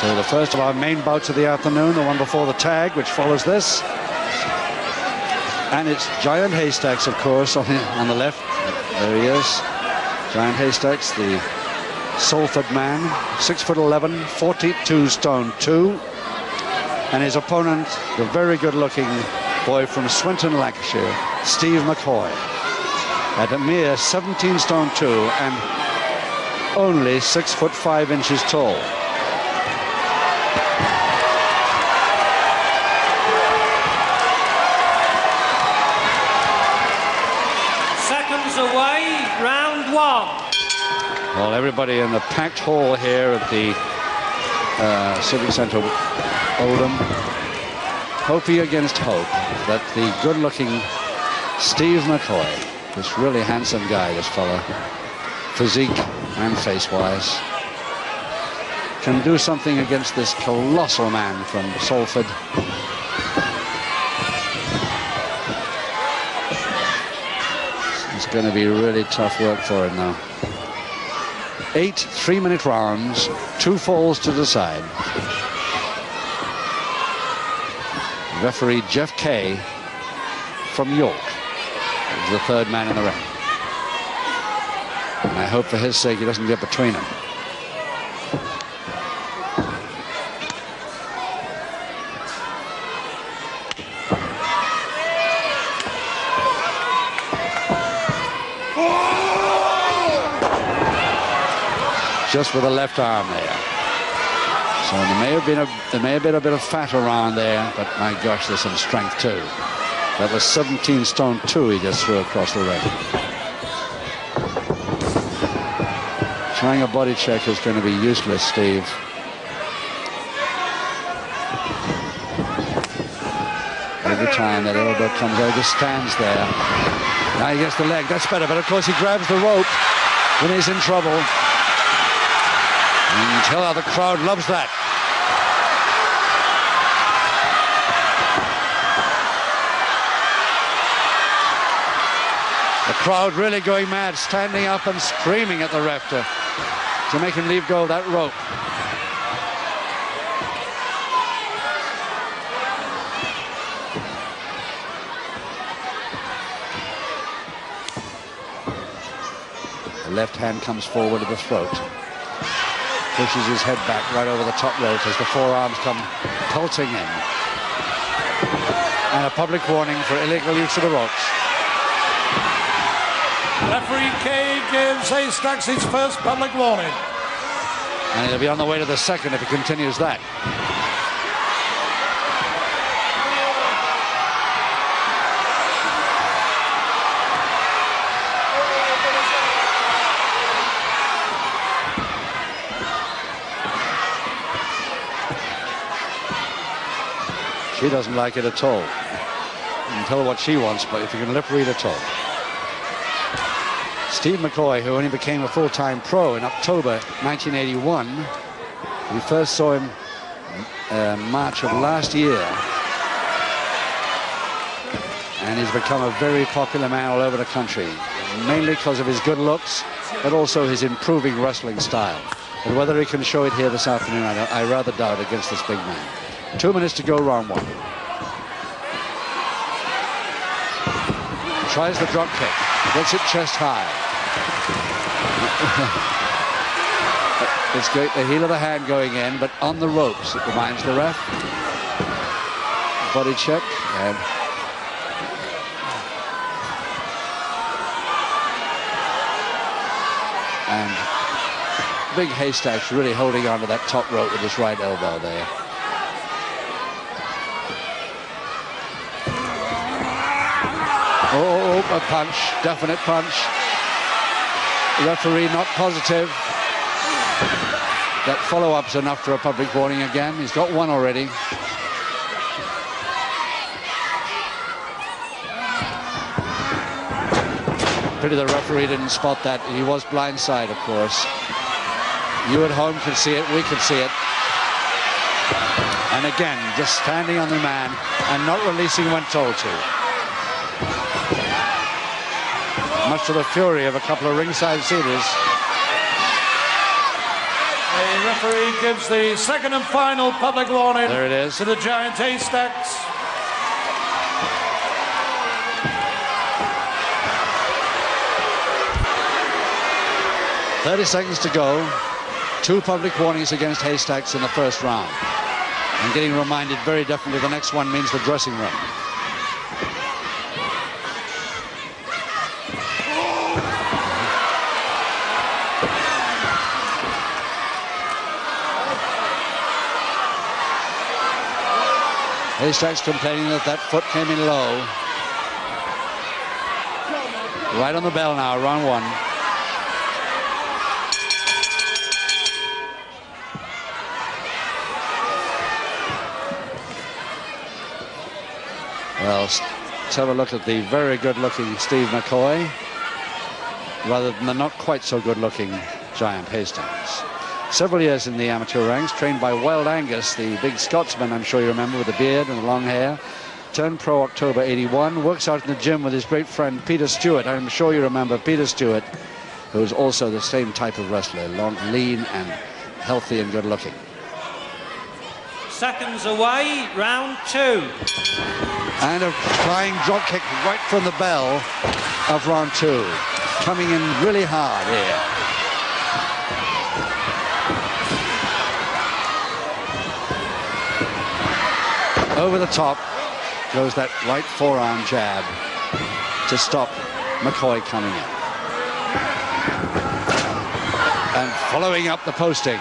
So the first of our main bouts of the afternoon, the one before the tag, which follows this. And it's Giant Haystacks, of course, on the left. There he is. Giant Haystacks, the Salford man, 6'11", 42 stone 2. And his opponent, the very good-looking boy from Swinton, Lancashire, Steve McCoy, at a mere 17 stone 2 and only 6'5" tall. Seconds away, round 1. Well, everybody in the packed hall here at the Civic Centre Oldham, hoping against hope that the good-looking Steve McCoy, this really handsome guy, this fella, physique and face-wise, can do something against this colossal man from Salford. It's going to be really tough work for him now. 8 3-minute rounds, 2 falls to decide. Referee Jeff Kay from York is the third man in the ring. And I hope for his sake he doesn't get between them. Just with the left arm there. So there may have been a bit of fat around there, but my gosh, there's some strength too. That was 17 stone 2 he just threw across the ring. Trying a body check is going to be useless, Steve. Every time that elbow comes out, he just stands there. Now he gets the leg, that's better, but of course he grabs the rope when he's in trouble. You can tell how the crowd loves that. The crowd really going mad, standing up and screaming at the ref to make him leave go of that rope. The left hand comes forward to the throat. Pushes his head back right over the top rope as the forearms come pulsing in. And a public warning for illegal use of the ropes. Referee Kay gives Haystacks his first public warning. And he'll be on the way to the second if he continues that. She doesn't like it at all. You can tell her what she wants, but if you can lip read at all. Steve McCoy, who only became a full-time pro in October 1981. We first saw him March of last year. And he's become a very popular man all over the country, mainly because of his good looks, but also his improving wrestling style. But whether he can show it here this afternoon, I rather doubt against this big man. 2 minutes to go, round 1. Tries the drop kick, gets it chest high. It's great, the heel of the hand going in, but on the ropes, it reminds the ref. Body check, and big Haystacks really holding on to that top rope with his right elbow there. Oh, a punch, definite punch. The referee not positive. That follow-up's enough for a public warning again. He's got one already. Pity the referee didn't spot that. He was blindside, of course. You at home can see it, we can see it. And again, just standing on the man and not releasing when told to. Much to the fury of a couple of ringside seaters. The referee gives the second and final public warning. There it is. To the Giant Haystacks. "30 seconds to go. 2 public warnings against Haystacks in the first round. I'm getting reminded very definitely the next one means the dressing room. Haystacks complaining that that foot came in low. Right on the bell now, round 1. Well, let's have a look at the very good-looking Steve McCoy, rather than the not quite so good-looking Giant Haystacks. Several years in the amateur ranks, trained by Wild Angus, the big Scotsman, I'm sure you remember, with the beard and the long hair. Turned pro October 81, works out in the gym with his great friend Peter Stewart. I'm sure you remember Peter Stewart, who's also the same type of wrestler, long, lean and healthy and good-looking. Seconds away, round 2. And a flying drop kick right from the bell of round 2. Coming in really hard here. Over the top goes that right forearm jab to stop McCoy coming in. And following up the posting.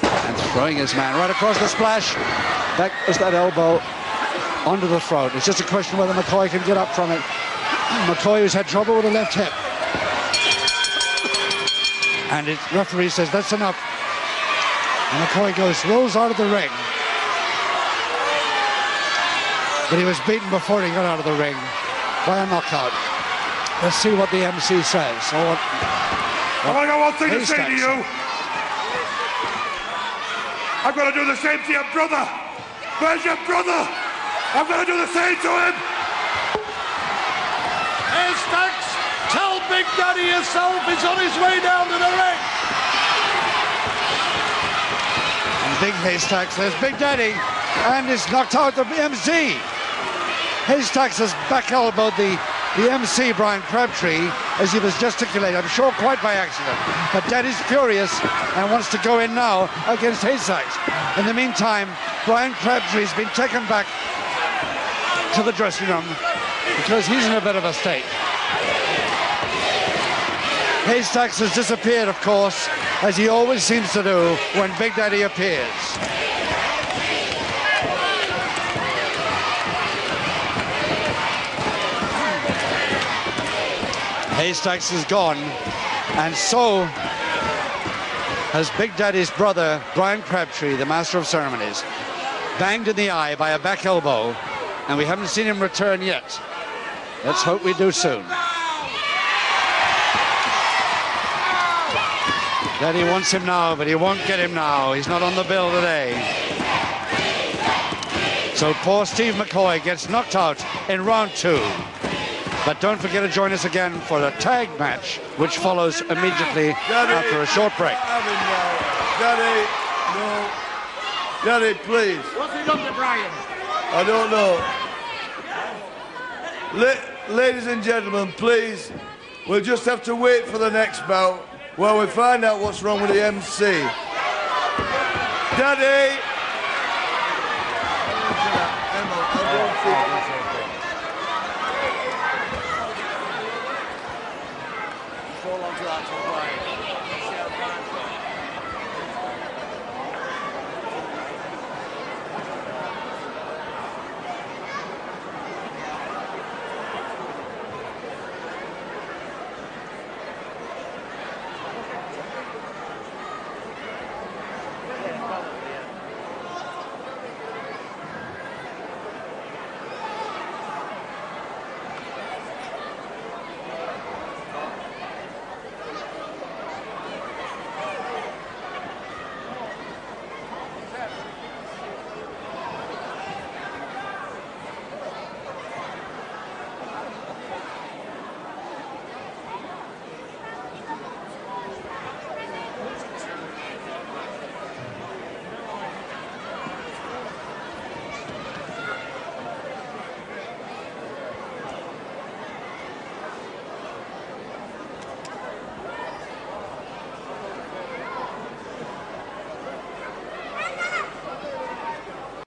And throwing his man right across the splash. That was that elbow onto the throat. It's just a question whether McCoy can get up from it. McCoy, who's had trouble with the left hip. And the referee says that's enough. And McCoy rolls out of the ring. But he was beaten before he got out of the ring by a knockout. Let's see what the MC says. I've got one thing to say to you. I'm going to do the same to your brother. Where's your brother? I'm going to do the same to him. Haystacks, tell Big Daddy yourself he's on his way down to the ring. And Big Haystacks, there's Big Daddy, and he's knocked out the MC. Haystacks has back elbowed the MC, Brian Crabtree, as he was gesticulating, I'm sure quite by accident. But Daddy's furious and wants to go in now against Haystacks. In the meantime, Brian Crabtree's been taken back to the dressing room because he's in a bit of a state. Haystacks has disappeared, of course, as he always seems to do when Big Daddy appears. Haystacks is gone, and so has Big Daddy's brother, Brian Crabtree, the master of ceremonies, banged in the eye by a back elbow, and we haven't seen him return yet. Let's hope we do soon. Daddy wants him now, but he won't get him now. He's not on the bill today. So poor Steve McCoy gets knocked out in round 2. But don't forget to join us again for the tag match, which follows immediately after a short break. Daddy, no. Daddy, please. What's he done to Brian? I don't know. Ladies and gentlemen, please, we'll just have to wait for the next bout while we find out what's wrong with the MC. Daddy!